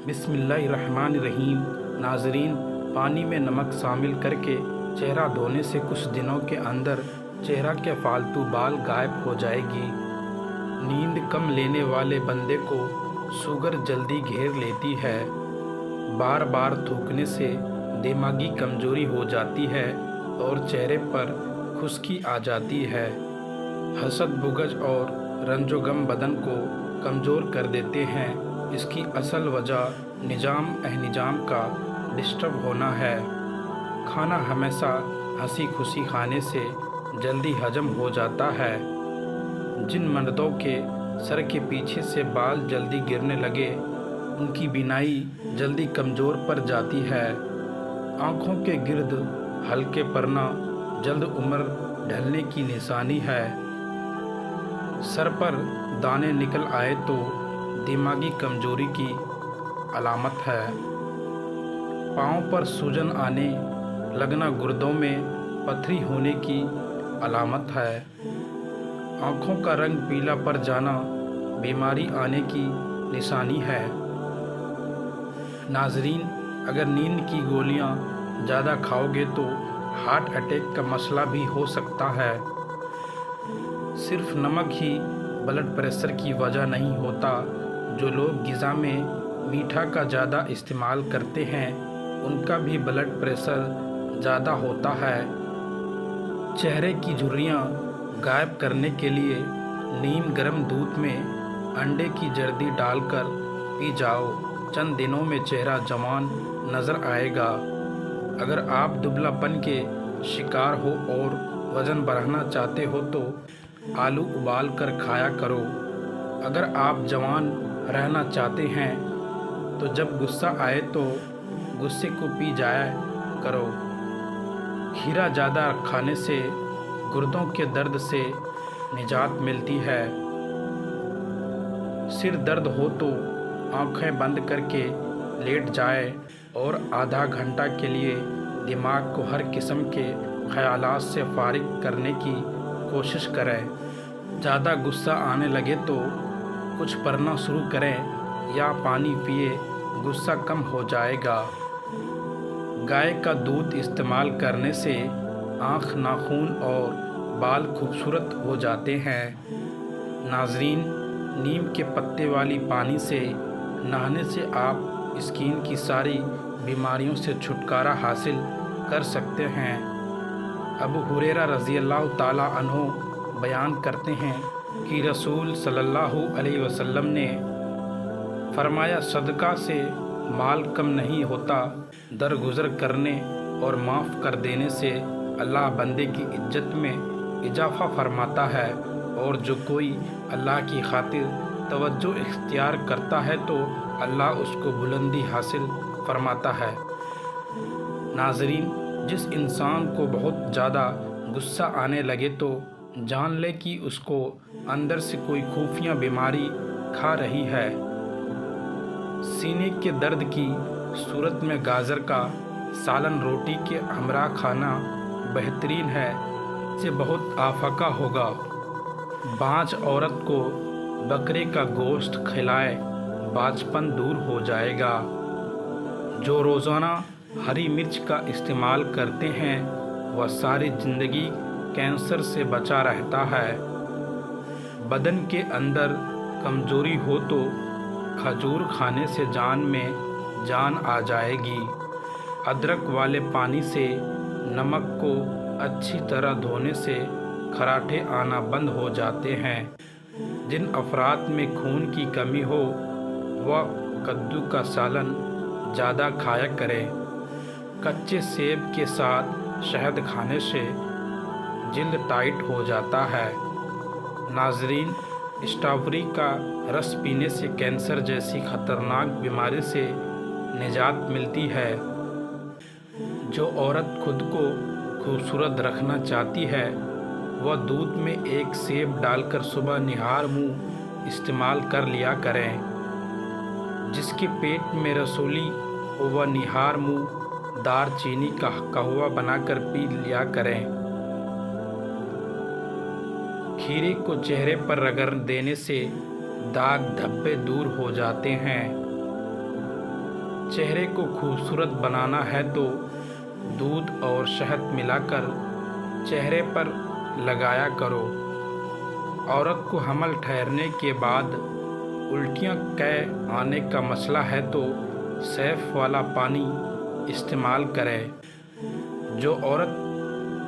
بسم اللہ الرحمن الرحیم۔ ناظرین، پانی میں نمک شامل کر کے چہرہ دھونے سے کچھ دنوں کے اندر چہرہ کے فالتو بال غائب ہو جائے گی۔ نیند کم لینے والے بندے کو شوگر جلدی گھیر لیتی ہے۔ بار بار تھوکنے سے دماغی کمزوری ہو جاتی ہے اور چہرے پر خشکی آ جاتی ہے۔ حسد، بغض اور رنج و غم بدن کو کمزور کر دیتے ہیں۔ اس کی اصل وجہ نظام نظام کا ڈسٹرب ہونا ہے۔ کھانا ہمیشہ ہنسی خوشی کھانے سے جلدی ہضم ہو جاتا ہے۔ جن مردوں کے سر کے پیچھے سے بال جلدی گرنے لگے ان کی بینائی جلدی کمزور پڑ جاتی ہے۔ آنکھوں کے گرد ہلکے پڑنا جلد عمر ڈھلنے کی نشانی ہے۔ سر پر دانے نکل آئے تو دماغی کمزوری کی علامت ہے۔ پاؤں پر سوجن آنے لگنا گردوں میں پتھری ہونے کی علامت ہے۔ آنکھوں کا رنگ پیلا پڑ جانا بیماری آنے کی نشانی ہے۔ ناظرین، اگر نیند کی گولیاں زیادہ کھاؤ گے تو ہارٹ اٹیک کا مسئلہ بھی ہو سکتا ہے۔ صرف نمک ہی بلڈ پریشر کی وجہ نہیں ہوتا۔ جو لوگ غذا میں میٹھا کا زیادہ استعمال کرتے ہیں ان کا بھی بلڈ پریشر زیادہ ہوتا ہے۔ چہرے کی جھریاں غائب کرنے کے لیے نیم گرم دودھ میں انڈے کی زردی ڈال کر پی جاؤ۔ چند دنوں میں چہرہ جوان نظر آئے گا۔ اگر آپ دبلا پن کے شکار ہو اور وزن بڑھانا چاہتے ہو تو آلو ابال کر کھایا کرو۔ اگر آپ جوان رہنا چاہتے ہیں تو جب غصہ آئے تو غصے کو پی جایا کرو۔ کھیرا زیادہ کھانے سے گردوں کے درد سے نجات ملتی ہے۔ سر درد ہو تو آنکھیں بند کر کے لیٹ جائے اور آدھا گھنٹہ کے لیے دماغ کو ہر قسم کے خیالات سے فارغ کرنے کی کوشش کریں۔ زیادہ غصہ آنے لگے تو کچھ پڑھنا شروع کریں یا پانی پیے، غصہ کم ہو جائے گا۔ گائے کا دودھ استعمال کرنے سے آنکھ، ناخن اور بال خوبصورت ہو جاتے ہیں۔ ناظرین، نیم کے پتے والی پانی سے نہانے سے آپ اسکن کی ساری بیماریوں سے چھٹکارا حاصل کر سکتے ہیں۔ ابو ہریرہ رضی اللہ تعالیٰ عنہ بیان کرتے ہیں کہ رسول صلی اللہ علیہ وسلم نے فرمایا، صدقہ سے مال کم نہیں ہوتا، درگزر کرنے اور معاف کر دینے سے اللہ بندے کی عزت میں اضافہ فرماتا ہے، اور جو کوئی اللہ کی خاطر توجہ اختیار کرتا ہے تو اللہ اس کو بلندی حاصل فرماتا ہے۔ ناظرین، جس انسان کو بہت زیادہ غصہ آنے لگے تو جان لے کہ اس کو اندر سے کوئی خفیہ بیماری کھا رہی ہے۔ سینے کے درد کی صورت میں گاجر کا سالن روٹی کے ہمراہ کھانا بہترین ہے، اس سے بہت افاقہ ہوگا۔ بانجھ عورت کو بکرے کا گوشت کھلائے، بانجھپن دور ہو جائے گا۔ جو روزانہ ہری مرچ کا استعمال کرتے ہیں وہ ساری زندگی کینسر سے بچا رہتا ہے۔ بدن کے اندر کمزوری ہو تو کھجور کھانے سے جان میں جان آ جائے گی۔ ادرک والے پانی سے نمک کو اچھی طرح دھونے سے خراٹے آنا بند ہو جاتے ہیں۔ جن افراد میں خون کی کمی ہو وہ کدو کا سالن زیادہ کھایا کریں۔ کچے سیب کے ساتھ شہد کھانے سے جلد ٹائٹ ہو جاتا ہے۔ ناظرین، اسٹرابیری کا رس پینے سے کینسر جیسی خطرناک بیماری سے نجات ملتی ہے۔ جو عورت خود کو خوبصورت رکھنا چاہتی ہے وہ دودھ میں ایک سیب ڈال کر صبح نہار منہ استعمال کر لیا کریں۔ جس کے پیٹ میں رسولی ہو وہ نہار منہ دار چینی کا قہوہ بنا کر پی لیا کریں۔ کھیرے کو چہرے پر رگڑ دینے سے داغ دھبے دور ہو جاتے ہیں۔ چہرے کو خوبصورت بنانا ہے تو دودھ اور شہد ملا کر چہرے پر لگایا کرو۔ عورت کو حمل ٹھہرنے کے بعد الٹیاں آنے کا مسئلہ ہے تو سیف والا پانی استعمال کرے۔ جو عورت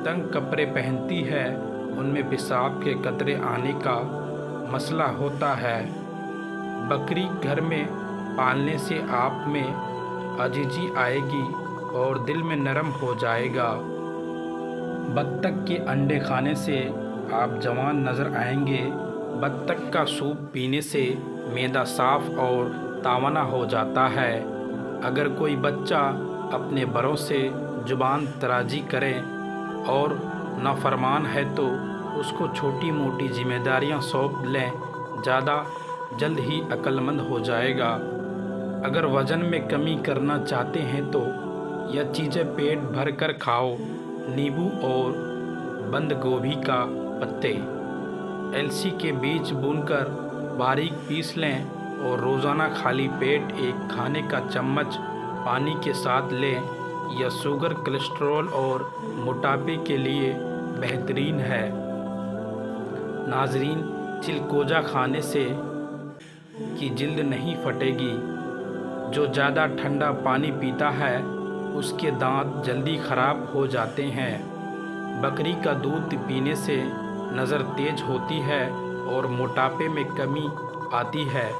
تنگ کپڑے پہنتی ہے ان میں پیشاب کے قطرے آنے کا مسئلہ ہوتا ہے۔ بکری گھر میں پالنے سے آپ میں عاجزی آئے گی اور دل میں نرم ہو جائے گا۔ بطخ کے انڈے کھانے سے آپ جوان نظر آئیں گے۔ بطخ کا سوپ پینے سے معدہ صاف اور توانا ہو جاتا ہے۔ اگر کوئی بچہ اپنے بڑوں سے زبان درازی کرے اور نافرمان ہے تو اس کو چھوٹی موٹی ذمہ داریاں سونپ لیں، زیادہ جلد ہی عقل مند ہو جائے گا۔ اگر وزن میں کمی کرنا چاہتے ہیں تو یہ چیزیں پیٹ بھر کر کھاؤ۔ نیبو اور بند گوبھی کا پتے، السی کے بیج بھون کر باریک پیس لیں اور روزانہ خالی پیٹ ایک کھانے کا چمچ پانی کے ساتھ لیں۔ یہ شوگر، کولیسٹرول اور موٹاپے کے لیے بہترین ہے۔ ناظرین، چلکوزہ کھانے سے کی جلد نہیں پھٹے گی۔ جو زیادہ ٹھنڈا پانی پیتا ہے اس کے دانت جلدی خراب ہو جاتے ہیں۔ بکری کا دودھ پینے سے نظر تیز ہوتی ہے اور موٹاپے میں کمی آتی ہے۔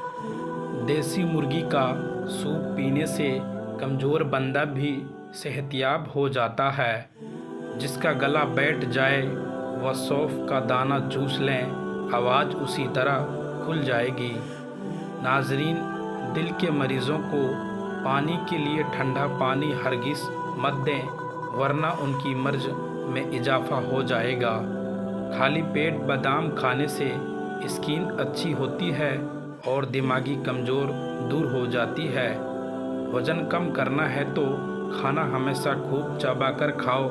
دیسی مرغی کا سوپ پینے سے کمزور بندہ بھی صحت یاب ہو جاتا ہے۔ جس کا گلا بیٹھ جائے وہ سونف کا دانہ چوس لیں، آواز اسی طرح کھل جائے گی۔ ناظرین، دل کے مریضوں کو پانی کے لیے ٹھنڈا پانی ہرگز مت دیں ورنہ ان کی مرض میں اضافہ ہو جائے گا۔ خالی پیٹ بادام کھانے سے اسکن اچھی ہوتی ہے اور دماغی کمزور دور ہو جاتی ہے۔ وزن کم کرنا ہے تو کھانا ہمیشہ خوب چبا کر کھاؤ۔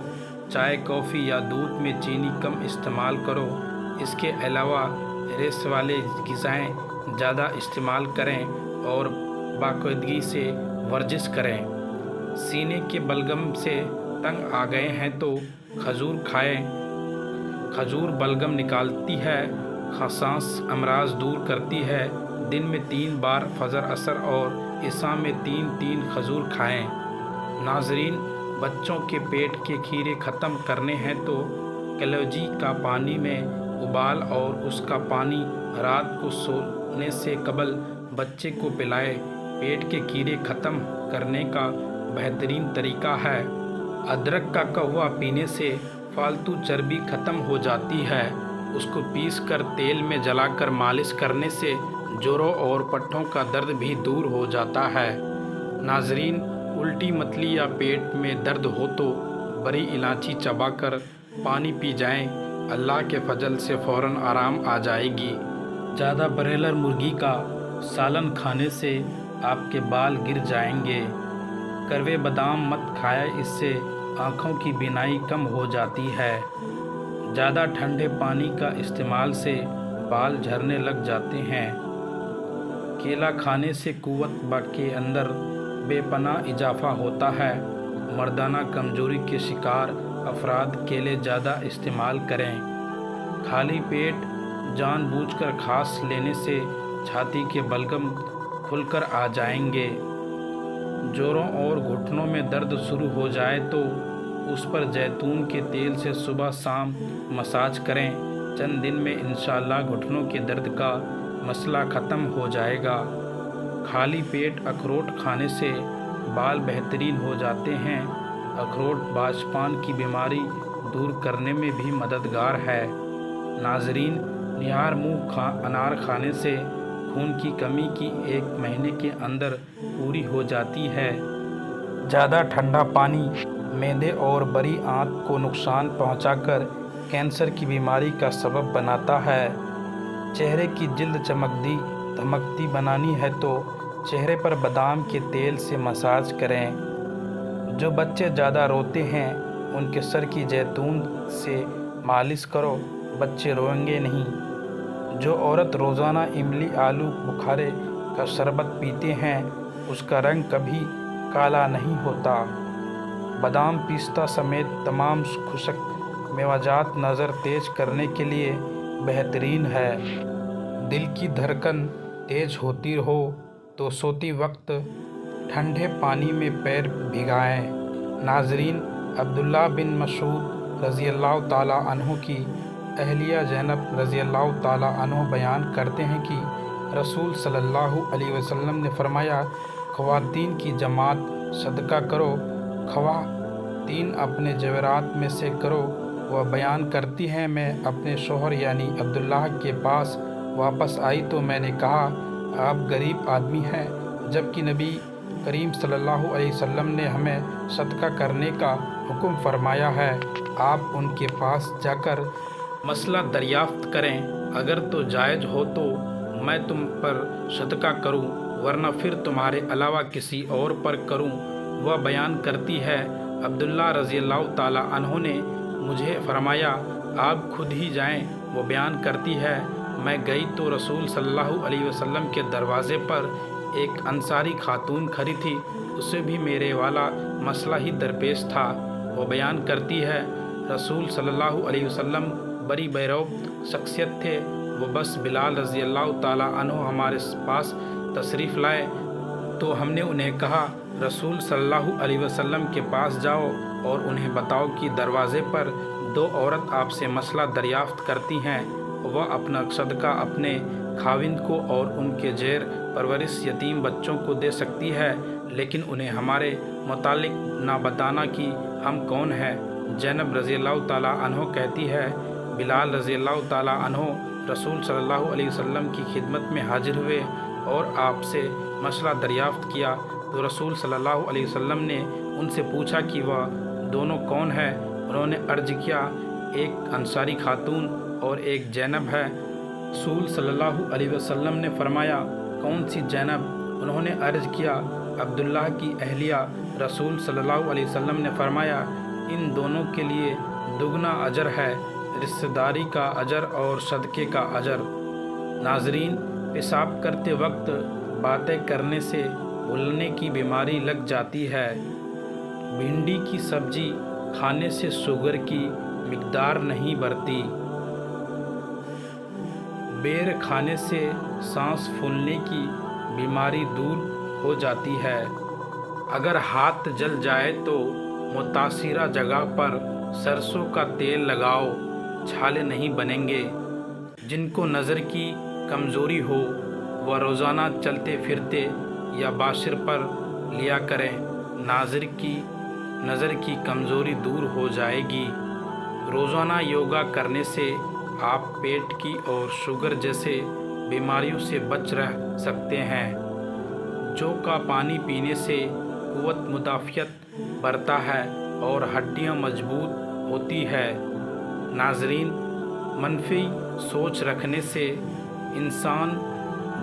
چائے، کافی یا دودھ میں چینی کم استعمال کرو۔ اس کے علاوہ ریس والے غذائیں زیادہ استعمال کریں اور باقاعدگی سے ورزش کریں۔ سینے کے بلغم سے تنگ آ گئے ہیں تو کھجور کھائیں۔ کھجور بلغم نکالتی ہے، خساس امراض دور کرتی ہے۔ دن میں 3 بار فجر، عصر اور عشاء میں 3 کھجور کھائیں۔ ناظرین، بچوں کے پیٹ کے کیڑے ختم کرنے ہیں تو کلیجی کا پانی میں ابال اور اس کا پانی رات کو سونے سے قبل بچے کو پلائیں۔ پیٹ کے کیڑے ختم کرنے کا بہترین طریقہ ہے۔ ادرک کا قہوہ پینے سے فالتو چربی ختم ہو جاتی ہے۔ اس کو پیس کر تیل میں جلا کر مالش کرنے سے جوڑوں اور پٹھوں کا درد بھی دور ہو جاتا ہے۔ ناظرین، الٹی متلی یا پیٹ میں درد ہو تو بڑی الائچی چبا کر پانی پی جائیں، اللہ کے فضل سے فوراً آرام آ جائے گی۔ زیادہ برائلر مرغی کا سالن کھانے سے آپ کے بال گر جائیں گے۔ کڑوے بادام مت کھائیں، اس سے آنکھوں کی بینائی کم ہو جاتی ہے۔ زیادہ ٹھنڈے پانی کا استعمال سے بال جھڑنے لگ جاتے ہیں۔ کیلا کھانے سے قوت کے اندر بے پناہ اضافہ ہوتا ہے۔ مردانہ کمزوری کے شکار افراد کیلے زیادہ استعمال کریں۔ خالی پیٹ جان بوجھ کر کھاس لینے سے چھاتی کے بلغم کھل کر آ جائیں گے۔ جوڑوں اور گھٹنوں میں درد شروع ہو جائے تو اس پر زیتون کے تیل سے صبح شام مساج کریں۔ چند دن میں انشاءاللہ گھٹنوں کے درد کا مسئلہ ختم ہو جائے گا۔ خالی پیٹ اخروٹ کھانے سے بال بہترین ہو جاتے ہیں۔ اخروٹ باژپان کی بیماری دور کرنے میں بھی مددگار ہے۔ ناظرین، نہار منہ انار کھانے سے خون کی کمی کی 1 مہینے کے اندر پوری ہو جاتی ہے۔ زیادہ ٹھنڈا پانی معدے اور بڑی آنت کو نقصان پہنچا کر کینسر کی بیماری کا سبب بناتا ہے۔ چہرے کی جلد چمکتی دمکتی بنانی ہے تو چہرے پر بادام کے تیل سے مساج کریں۔ جو بچے زیادہ روتے ہیں ان کے سر کی زیتون سے مالش کرو، بچے روئیں گے نہیں۔ جو عورت روزانہ املی آلو بخارے کا شربت پیتے ہیں اس کا رنگ کبھی کالا نہیں ہوتا۔ بادام، پستہ سمیت تمام خشک میوجات نظر تیز کرنے کے لیے بہترین ہے۔ دل کی دھڑکن تیز ہوتی ہو تو سوتے وقت ٹھنڈے پانی میں پیر بھگائیں۔ ناظرین، عبداللہ بن مسعود رضی اللہ تعالیٰ عنہ کی اہلیہ زینب رضی اللہ تعالیٰ عنہ بیان کرتے ہیں کہ رسول صلی اللہ علیہ وسلم نے فرمایا، خواتین کی جماعت صدقہ کرو، خواتین اپنے زیورات میں سے کرو۔ وہ بیان کرتی ہیں، میں اپنے شوہر یعنی عبداللہ کے پاس واپس آئی تو میں نے کہا، آپ غریب آدمی ہیں، جبکہ نبی کریم صلی اللہ علیہ وسلم نے ہمیں صدقہ کرنے کا حکم فرمایا ہے۔ آپ ان کے پاس جا کر مسئلہ دریافت کریں، اگر تو جائز ہو تو میں تم پر صدقہ کروں، ورنہ پھر تمہارے علاوہ کسی اور پر کروں۔ وہ بیان کرتی ہے، عبداللہ رضی اللہ تعالیٰ عنہ نے مجھے فرمایا، آپ خود ہی جائیں۔ وہ بیان کرتی ہے، میں گئی تو رسول صلی اللہ علیہ وسلم کے دروازے پر ایک انصاری خاتون کھڑی تھی، اسے بھی میرے والا مسئلہ ہی درپیش تھا۔ وہ بیان کرتی ہے، رسول صلی اللہ علیہ وسلم بڑی بیروب شخصیت تھے، وہ بس بلال رضی اللہ تعالیٰ عنہ ہمارے پاس تشریف لائے تو ہم نے انہیں کہا، رسول صلی اللہ علیہ وسلم کے پاس جاؤ اور انہیں بتاؤ کہ دروازے پر دو عورت آپ سے مسئلہ دریافت کرتی ہیں، وہ اپنا صدقہ اپنے خاوند کو اور ان کے زیر پرورش یتیم بچوں کو دے سکتی ہے، لیکن انہیں ہمارے متعلق نہ بتانا کہ ہم کون ہیں۔ زینب رضی اللہ تعالیٰ عنہ کہتی ہے، بلال رضی اللہ تعالیٰ عنہ رسول صلی اللہ علیہ وسلم کی خدمت میں حاضر ہوئے اور آپ سے مسئلہ دریافت کیا تو رسول صلی اللہ علیہ وسلم نے ان سے پوچھا کہ وہ دونوں کون ہیں؟ انہوں نے عرض کیا، ایک انصاری خاتون اور ایک زینب ہے۔ رسول صلی اللہ علیہ وسلم نے فرمایا، کون سی زینب؟ انہوں نے عرض کیا، عبداللہ کی اہلیہ۔ رسول صلی اللہ علیہ وسلم نے فرمایا، ان دونوں کے لیے دگنا اجر ہے، رشتہ داری کا اجر اور صدقے کا اجر۔ ناظرین، پیشاب کرتے وقت باتیں کرنے سے بھولنے کی بیماری لگ جاتی ہے۔ بھنڈی کی سبزی کھانے سے شوگر کی مقدار نہیں بڑھتی۔ بیر کھانے سے سانس پھولنے کی بیماری دور ہو جاتی ہے۔ اگر ہاتھ جل جائے تو متاثرہ جگہ پر سرسوں کا تیل لگاؤ، چھالے نہیں بنیں گے۔ جن کو نظر کی کمزوری ہو وہ روزانہ چلتے پھرتے یا باشر پر لیا کریں، نظر کی کمزوری دور ہو جائے گی۔ روزانہ یوگا کرنے سے آپ پیٹ کی اور شوگر جیسے بیماریوں سے بچ رہ سکتے ہیں۔ جو کا پانی پینے سے قوت مدافعت بڑھتا ہے اور ہڈیاں مضبوط ہوتی ہے۔ ناظرین، منفی سوچ رکھنے سے انسان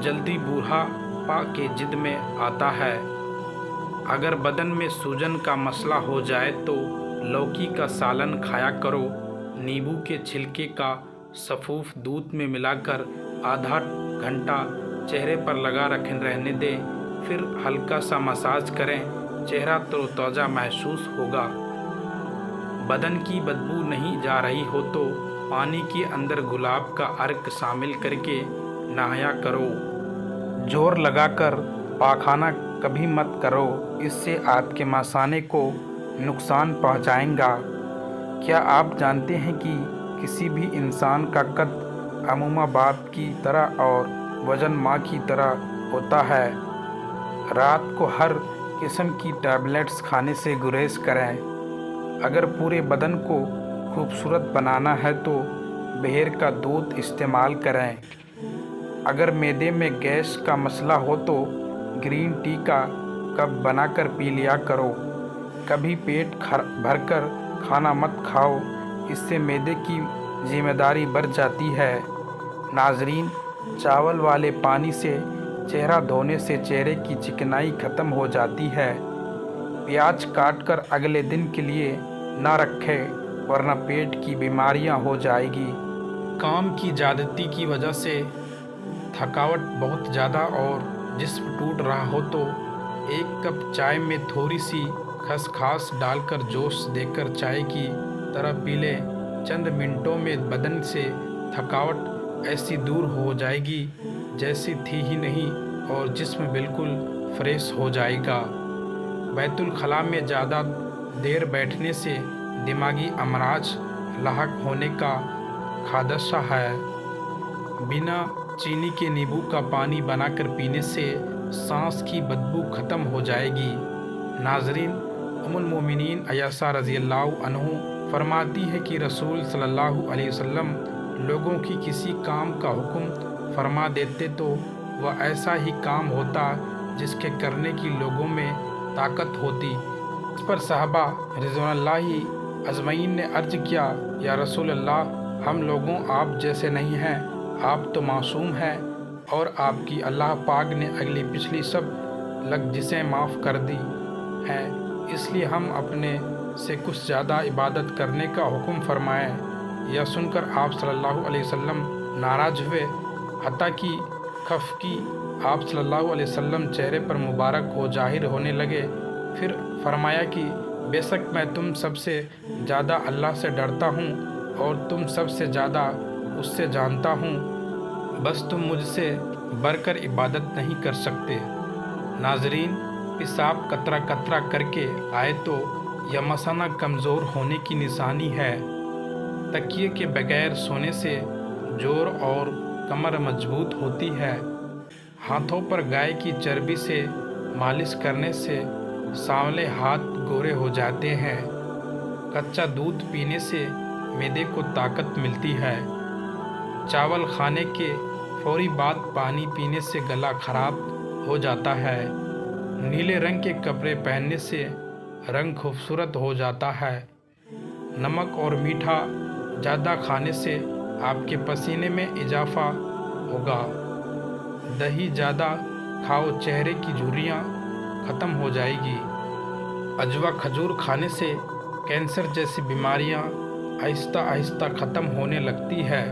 جلدی بوڑھاپا کے زد میں آتا ہے۔ اگر بدن میں سوجن کا مسئلہ ہو جائے تو لوکی کا سالن کھایا کرو، نیبو کے چھلکے کا سفوف دودھ میں ملا کر آدھا گھنٹہ چہرے پر لگا رہنے دیں، پھر ہلکا سا مساج کریں، چہرہ تر و تازہ محسوس ہوگا۔ بدن کی بدبو نہیں جا رہی ہو تو پانی کے اندر گلاب کا عرق شامل کر کے نہایا کرو۔ زور لگا کر پاخانہ کبھی مت کرو، اس سے آپ کے مثانے کو نقصان پہنچائے گا۔ کیا آپ جانتے ہیں کہ کسی بھی انسان کا قد امومہ باپ کی طرح اور وزن ماں کی طرح ہوتا ہے؟ رات کو ہر قسم کی ٹیبلٹس کھانے سے گریز کریں۔ اگر پورے بدن کو خوبصورت بنانا ہے تو بیر کا دودھ استعمال کریں۔ اگر معدے میں گیس کا مسئلہ ہو تو گرین ٹی کا کپ بنا کر پی لیا کرو۔ کبھی پیٹ بھر کر کھانا مت کھاؤ، اس سے معدے کی ذمہ داری بڑھ جاتی ہے۔ ناظرین، چاول والے پانی سے چہرہ دھونے سے چہرے کی چکنائی ختم ہو جاتی ہے۔ پیاز کاٹ کر اگلے دن کے لیے نہ رکھیں، ورنہ پیٹ کی بیماریاں ہو جائے گی۔ کام کی زیادتی کی وجہ سے تھکاوٹ بہت زیادہ اور جسم ٹوٹ رہا ہو تو ایک کپ چائے میں تھوڑی سی خسخاس ڈال کر جوش دے کر چائے کی طرح پی لیں۔ چند منٹوں میں بدن سے تھکاوٹ ایسی دور ہو جائے گی جیسی تھی ہی نہیں، اور جسم بالکل فریش ہو جائے گا۔ بیت الخلاء میں زیادہ دیر بیٹھنے سے دماغی امراض لاحق ہونے کا خدشہ ہے۔ بنا چینی کے نیبو کا پانی بنا کر پینے سے سانس کی بدبو ختم ہو جائے گی۔ ناظرین، ام المومنین عائشہ رضی اللہ عنہ فرماتی ہے کہ رسول صلی اللہ علیہ وسلم لوگوں کی کسی کام کا حکم فرما دیتے تو وہ ایسا ہی کام ہوتا جس کے کرنے کی لوگوں میں طاقت ہوتی۔ اس پر صحابہ رضوان اللہ اجمعین نے عرض کیا، یا رسول اللہ، ہم لوگوں آپ جیسے نہیں ہیں، آپ تو معصوم ہیں، اور آپ کی اللہ پاک نے اگلی پچھلی سب لغزشیں معاف کر دی ہیں، اس لیے ہم اپنے سے کچھ زیادہ عبادت کرنے کا حکم فرمائیں۔ یہ سن کر آپ صلی اللہ علیہ وسلم ناراض ہوئے، حتیٰ کہ خفقی آپ صلی اللہ علیہ وسلم چہرے پر مبارک ہو ظاہر ہونے لگے۔ پھر فرمایا کہ بے شک میں تم سب سے زیادہ اللہ سے ڈرتا ہوں اور تم سب سے زیادہ اس سے جانتا ہوں، بس تم مجھ سے بڑھ کر عبادت نہیں کر سکتے۔ ناظرین، پیشاب قطرہ قطرہ کر کے آئے تو یہ مثانہ کمزور ہونے کی نشانی ہے۔ تکیے کے بغیر سونے سے جوڑ اور کمر مضبوط ہوتی ہے۔ ہاتھوں پر گائے کی چربی سے مالش کرنے سے سانولے ہاتھ گورے ہو جاتے ہیں۔ کچا دودھ پینے سے معدے کو طاقت ملتی ہے۔ چاول کھانے کے فوری بعد پانی پینے سے گلا خراب ہو جاتا ہے۔ نیلے رنگ کے کپڑے پہننے سے رنگ خوبصورت ہو جاتا ہے۔ نمک اور میٹھا زیادہ کھانے سے آپ کے پسینے میں اضافہ ہوگا۔ دہی زیادہ کھاؤ، چہرے کی جھریاں ختم ہو جائے گی۔ عجوا کھجور کھانے سے کینسر جیسی بیماریاں آہستہ آہستہ ختم ہونے لگتی ہے۔